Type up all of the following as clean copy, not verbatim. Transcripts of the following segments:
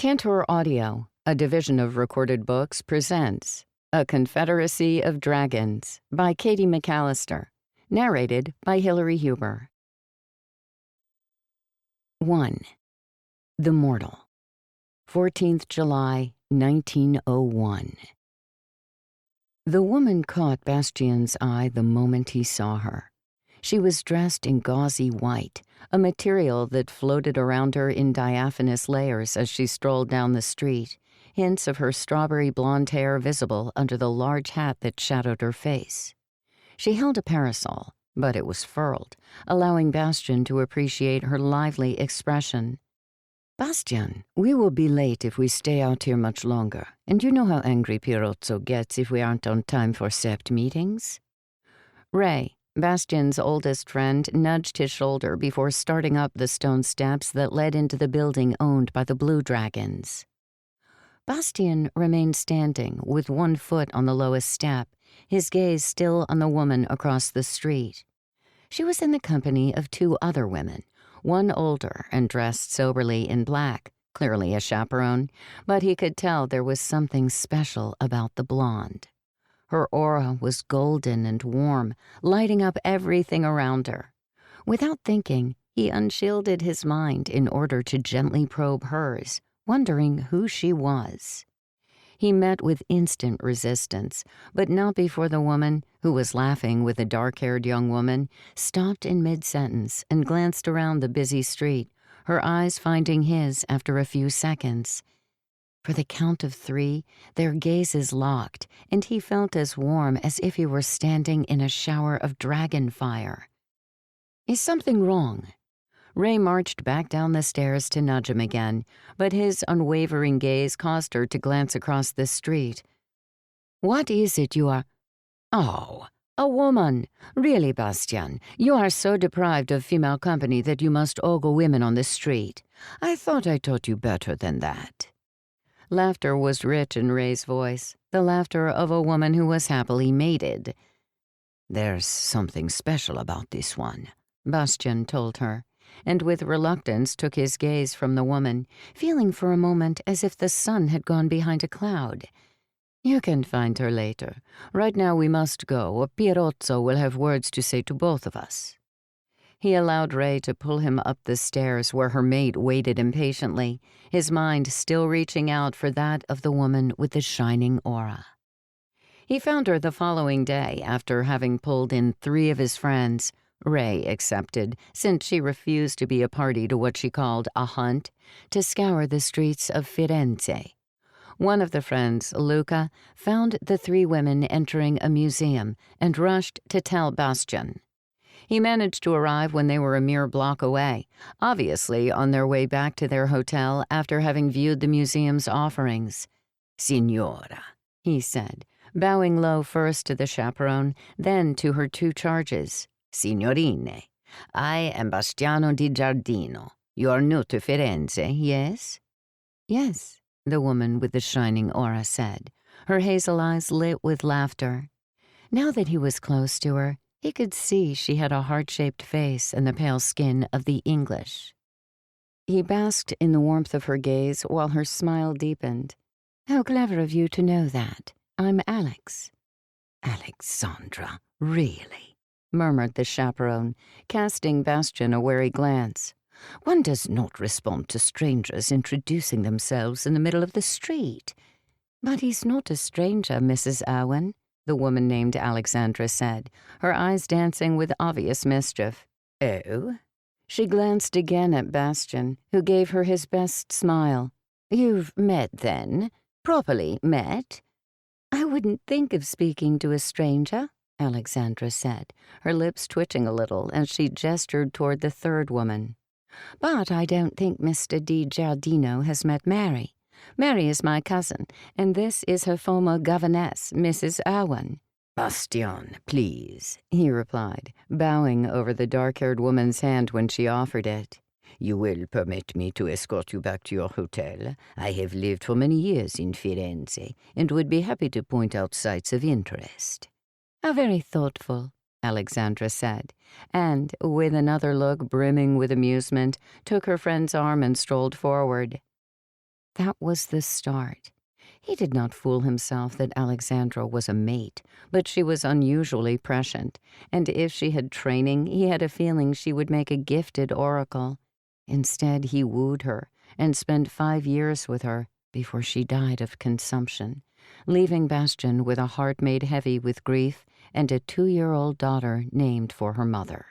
Tantor Audio, a division of Recorded Books, presents A Confedracy of Dragons by Katie MacAlister, narrated by Hilary Huber. 1. The Mortal. 14th July, 1901. The woman caught Bastien's eye the moment he saw her. She was dressed in gauzy white, a material that floated around her in diaphanous layers as she strolled down the street, hints of her strawberry blonde hair visible under the large hat that shadowed her face. She held a parasol, but it was furled, allowing Bastien to appreciate her lively expression. "Bastien, we will be late if we stay out here much longer, and you know how angry Pirozzo gets if we aren't on time for sept meetings." Ray, Bastien's oldest friend, nudged his shoulder before starting up the stone steps that led into the building owned by the Blue Dragons. Bastien remained standing with one foot on the lowest step, his gaze still on the woman across the street. She was in the company of two other women, one older and dressed soberly in black, clearly a chaperone, but he could tell there was something special about the blonde. Her aura was golden and warm, lighting up everything around her. Without thinking, he unshielded his mind in order to gently probe hers, wondering who she was. He met with instant resistance, but not before the woman, who was laughing with a dark-haired young woman, stopped in mid-sentence and glanced around the busy street, her eyes finding his after a few seconds. For the count of 3, their gazes locked, and he felt as warm as if he were standing in a shower of dragon fire. "Is something wrong?" Ray marched back down the stairs to nudge him again, but his unwavering gaze caused her to glance across the street. "What is it you are—" "Oh, a woman. Really, Bastien, you are so deprived of female company that you must ogle women on the street. I thought I taught you better than that." Laughter was rich in Ray's voice, the laughter of a woman who was happily mated. "There's something special about this one," Bastien told her, and with reluctance took his gaze from the woman, feeling for a moment as if the sun had gone behind a cloud. "You can find her later. Right now we must go, or Pirozzo will have words to say to both of us." He allowed Ray to pull him up the stairs where her mate waited impatiently, his mind still reaching out for that of the woman with the shining aura. He found her the following day after having pulled in 3 of his friends, Ray excepted, since she refused to be a party to what she called a hunt, to scour the streets of Firenze. One of the friends, Luca, found the 3 women entering a museum and rushed to tell Bastien. He managed to arrive when they were a mere block away, obviously on their way back to their hotel after having viewed the museum's offerings. "Signora," he said, bowing low first to the chaperone, then to her 2 charges. "Signorine, I am Bastiano di Giardino. You are new to Firenze, yes?" "Yes," the woman with the shining aura said, her hazel eyes lit with laughter. Now that he was close to her, he could see she had a heart-shaped face and the pale skin of the English. He basked in the warmth of her gaze while her smile deepened. "How clever of you to know that. I'm Alex." "Alexandra, really?" murmured the chaperone, casting Bastien a wary glance. "One does not respond to strangers introducing themselves in the middle of the street." "But he's not a stranger, Mrs. Irwin," the woman named Alexandra said, her eyes dancing with obvious mischief. "Oh?" She glanced again at Bastien, who gave her his best smile. "You've met, then? Properly met?" "I wouldn't think of speaking to a stranger," Alexandra said, her lips twitching a little as she gestured toward the 3rd woman. "But I don't think Mr. Di Giardino has met Mary. Mary is my cousin, and this is her former governess, Mrs. Irwin." "Bastien, please," he replied, bowing over the dark-haired woman's hand when she offered it. "You will permit me to escort you back to your hotel. I have lived for many years in Firenze, and would be happy to point out sites of interest." "How very thoughtful," Alexandra said, and, with another look brimming with amusement, took her friend's arm and strolled forward. That was the start. He did not fool himself that Alexandra was a mate, but she was unusually prescient, and if she had training, he had a feeling she would make a gifted oracle. Instead, he wooed her and spent 5 years with her before she died of consumption, leaving Bastian with a heart made heavy with grief and a 2-year-old daughter named for her mother.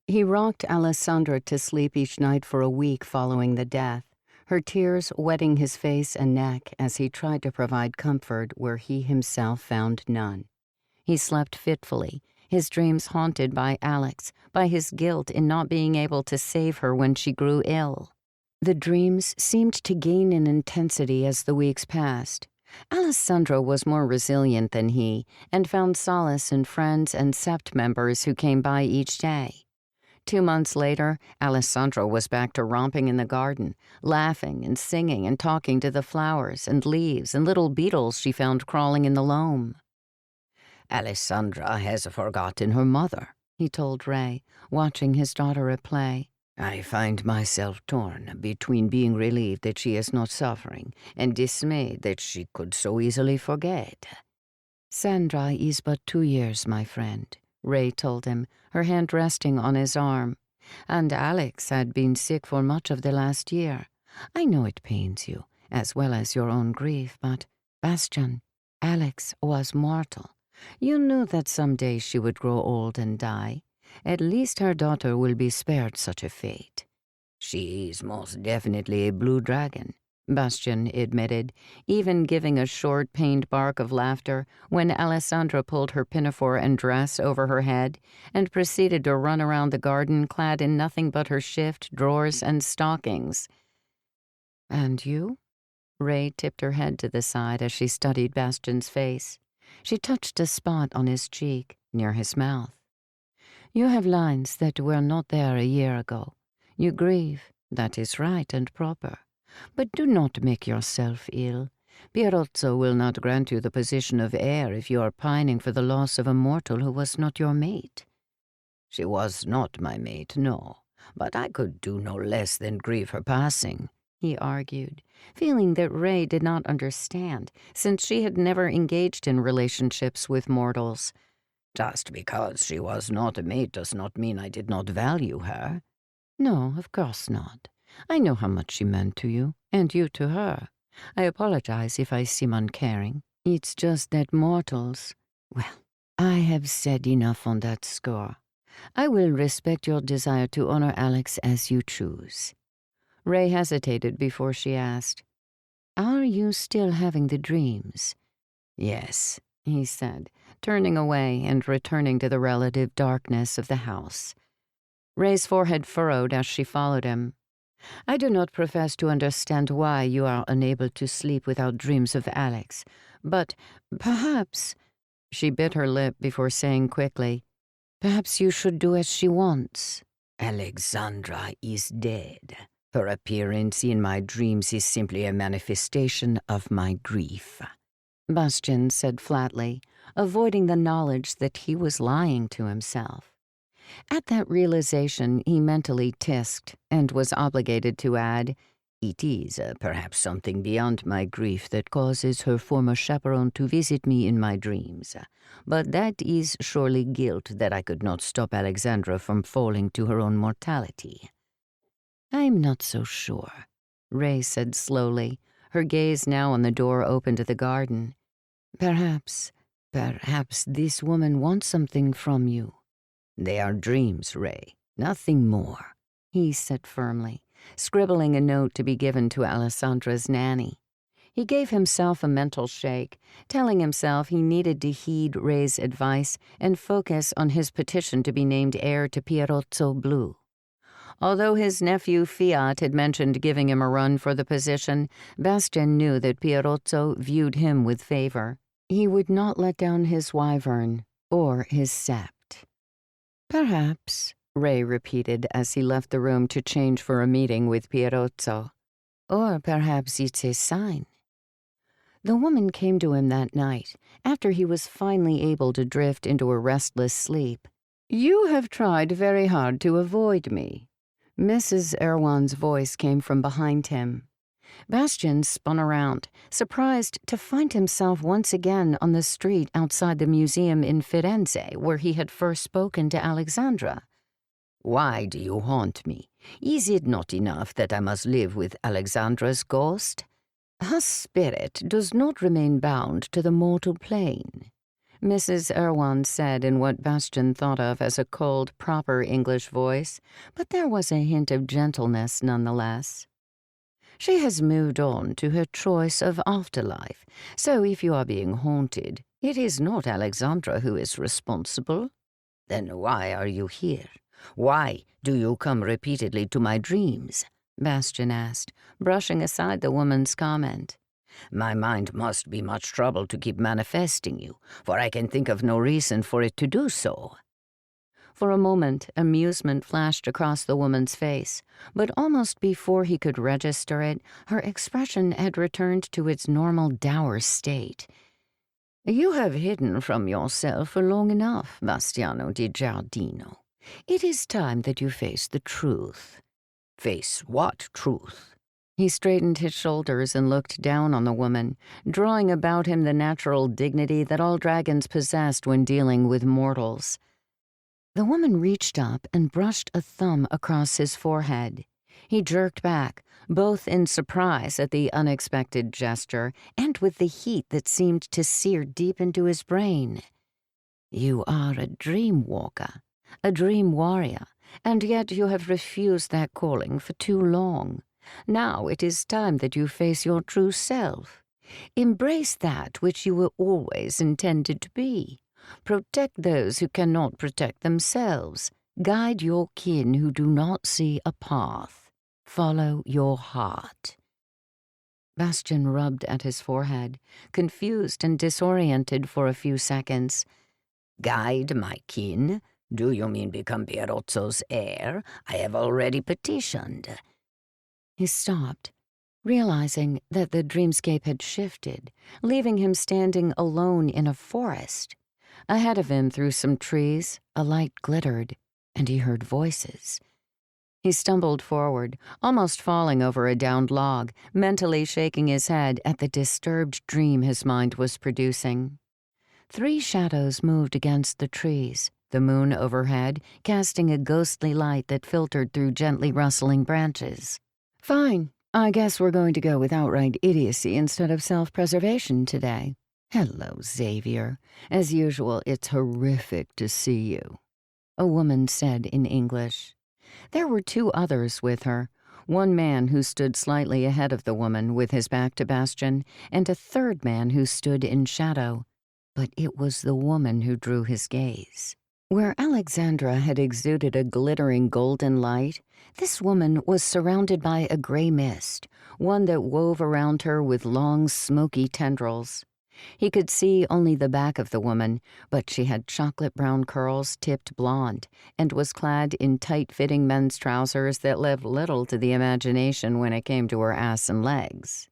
He rocked Alessandra to sleep each night for a week following the death, her tears wetting his face and neck as he tried to provide comfort where he himself found none. He slept fitfully, his dreams haunted by Alex, by his guilt in not being able to save her when she grew ill. The dreams seemed to gain in intensity as the weeks passed. Alessandra was more resilient than he and found solace in friends and sept members who came by each day. 2 months later, Alessandra was back to romping in the garden, laughing and singing and talking to the flowers and leaves and little beetles she found crawling in the loam. "Alessandra has forgotten her mother," he told Ray, watching his daughter at play. "I find myself torn between being relieved that she is not suffering and dismayed that she could so easily forget." "Sandra is but 2 years, my friend," Ray told him, her hand resting on his arm. "And Alex had been sick for much of the last year. I know it pains you, as well as your own grief, but, Bastian, Alex was mortal. You knew that someday she would grow old and die. At least her daughter will be spared such a fate." "She is most definitely a blue dragon," Bastian admitted, even giving a short, pained bark of laughter when Alessandra pulled her pinafore and dress over her head and proceeded to run around the garden clad in nothing but her shift, drawers, and stockings. "And you?" Ray tipped her head to the side as she studied Bastian's face. She touched a spot on his cheek, near his mouth. "You have lines that were not there a year ago. You grieve, that is right and proper. But do not make yourself ill. Pierozzo will not grant you the position of heir if you are pining for the loss of a mortal who was not your mate." "She was not my mate, no, but I could do no less than grieve her passing," he argued, feeling that Ray did not understand, since she had never engaged in relationships with mortals. "Just because she was not a mate does not mean I did not value her." "No, of course not. I know how much she meant to you, and you to her. I apologize if I seem uncaring. It's just that mortals... Well, I have said enough on that score. I will respect your desire to honor Alex as you choose." Ray hesitated before she asked, "Are you still having the dreams?" "Yes," he said, turning away and returning to the relative darkness of the house. Ray's forehead furrowed as she followed him. "I do not profess to understand why you are unable to sleep without dreams of Alex, but perhaps—" She bit her lip before saying quickly, "Perhaps you should do as she wants." "Alexandra is dead. Her appearance in my dreams is simply a manifestation of my grief," Bastian said flatly, avoiding the knowledge that he was lying to himself. At that realization, he mentally tisked and was obligated to add, "It is perhaps something beyond my grief that causes her former chaperone to visit me in my dreams, but that is surely guilt that I could not stop Alexandra from falling to her own mortality." "I'm not so sure," Ray said slowly, her gaze now on the door open to the garden. Perhaps this woman wants something from you." "They are dreams, Ray, nothing more," he said firmly, scribbling a note to be given to Alessandra's nanny. He gave himself a mental shake, telling himself he needed to heed Ray's advice and focus on his petition to be named heir to Pierozzo Blu. Although his nephew Fiat had mentioned giving him a run for the position, Bastian knew that Pierozzo viewed him with favor. He would not let down his wyvern or his sept. "Perhaps," Ray repeated as he left the room to change for a meeting with Pierozzo. "Or perhaps it's a sign." The woman came to him that night, after he was finally able to drift into a restless sleep. "You have tried very hard to avoid me." Mrs. Erwan's voice came from behind him. Bastian spun around, surprised to find himself once again on the street outside the museum in Firenze where he had first spoken to Alexandra. "Why do you haunt me? Is it not enough that I must live with Alexandra's ghost? Her spirit does not remain bound to the mortal plane," Mrs. Erewhon said in what Bastian thought of as a cold, proper English voice, but there was a hint of gentleness nonetheless. "She has moved on to her choice of afterlife, so if you are being haunted, it is not Alexandra who is responsible." "Then why are you here? Why do you come repeatedly to my dreams?" Bastian asked, brushing aside the woman's comment. "My mind must be much troubled to keep manifesting you, for I can think of no reason for it to do so." For a moment, amusement flashed across the woman's face, but almost before he could register it, her expression had returned to its normal dour state. "You have hidden from yourself for long enough, Bastiano di Giardino. It is time that you face the truth." "Face what truth?" He straightened his shoulders and looked down on the woman, drawing about him the natural dignity that all dragons possessed when dealing with mortals. The woman reached up and brushed a thumb across his forehead. He jerked back, both in surprise at the unexpected gesture and with the heat that seemed to sear deep into his brain. "You are a dream walker, a dream warrior, and yet you have refused that calling for too long. Now it is time that you face your true self. Embrace that which you were always intended to be. Protect those who cannot protect themselves. Guide your kin who do not see a path. Follow your heart." Bastian rubbed at his forehead, confused and disoriented for a few seconds. "Guide my kin? Do you mean become Pierozzo's heir? I have already petitioned." He stopped, realizing that the dreamscape had shifted, leaving him standing alone in a forest. Ahead of him, through some trees, a light glittered, and he heard voices. He stumbled forward, almost falling over a downed log, mentally shaking his head at the disturbed dream his mind was producing. 3 shadows moved against the trees, the moon overhead casting a ghostly light that filtered through gently rustling branches. "Fine. I guess we're going to go with outright idiocy instead of self-preservation today. Hello, Xavier. As usual, it's horrific to see you," a woman said in English. There were 2 others with her, one man who stood slightly ahead of the woman with his back to Bastian, and a 3rd man who stood in shadow. But it was the woman who drew his gaze. Where Alexandra had exuded a glittering golden light, this woman was surrounded by a gray mist, one that wove around her with long, smoky tendrils. He could see only the back of the woman, but she had chocolate-brown curls tipped blonde and was clad in tight-fitting men's trousers that left little to the imagination when it came to her ass and legs.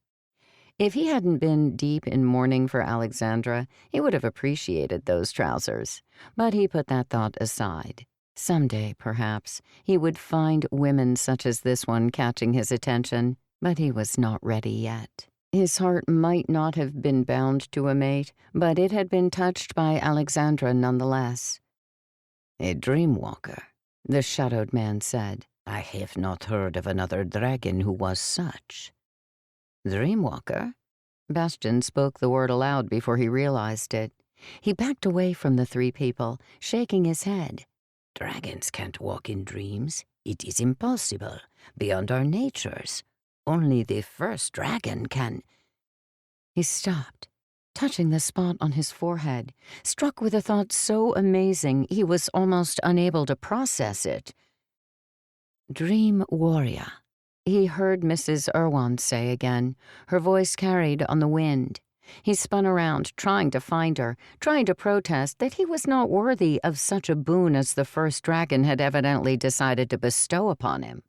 If he hadn't been deep in mourning for Alexandra, he would have appreciated those trousers, but he put that thought aside. Someday, perhaps, he would find women such as this one catching his attention, but he was not ready yet. His heart might not have been bound to a mate, but it had been touched by Alexandra nonetheless. "A dreamwalker," the shadowed man said. "I have not heard of another dragon who was such." "Dreamwalker?" Bastian spoke the word aloud before he realized it. He backed away from the 3 people, shaking his head. "Dragons can't walk in dreams. It is impossible, beyond our natures. Only the first dragon can—" He stopped, touching the spot on his forehead, struck with a thought so amazing he was almost unable to process it. "Dream warrior," he heard Mrs. Erewhon say again, her voice carried on the wind. He spun around, trying to find her, trying to protest that he was not worthy of such a boon as the first dragon had evidently decided to bestow upon him.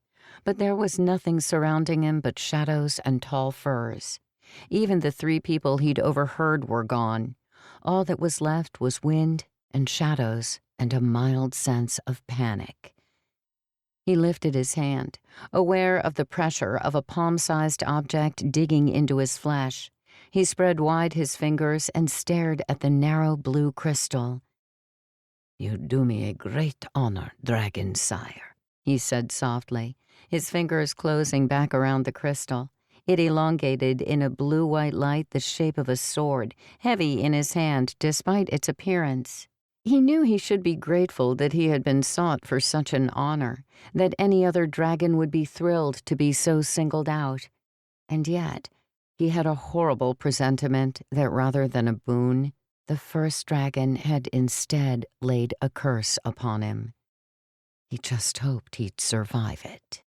But there was nothing surrounding him but shadows and tall firs. Even the 3 people he'd overheard were gone. All that was left was wind and shadows and a mild sense of panic. He lifted his hand, aware of the pressure of a palm-sized object digging into his flesh. He spread wide his fingers and stared at the narrow blue crystal. "You do me a great honor, dragon sire," he said softly, his fingers closing back around the crystal. It elongated in a blue-white light the shape of a sword, heavy in his hand despite its appearance. He knew he should be grateful that he had been sought for such an honor, that any other dragon would be thrilled to be so singled out. And yet, he had a horrible presentiment that rather than a boon, the first dragon had instead laid a curse upon him. He just hoped he'd survive it.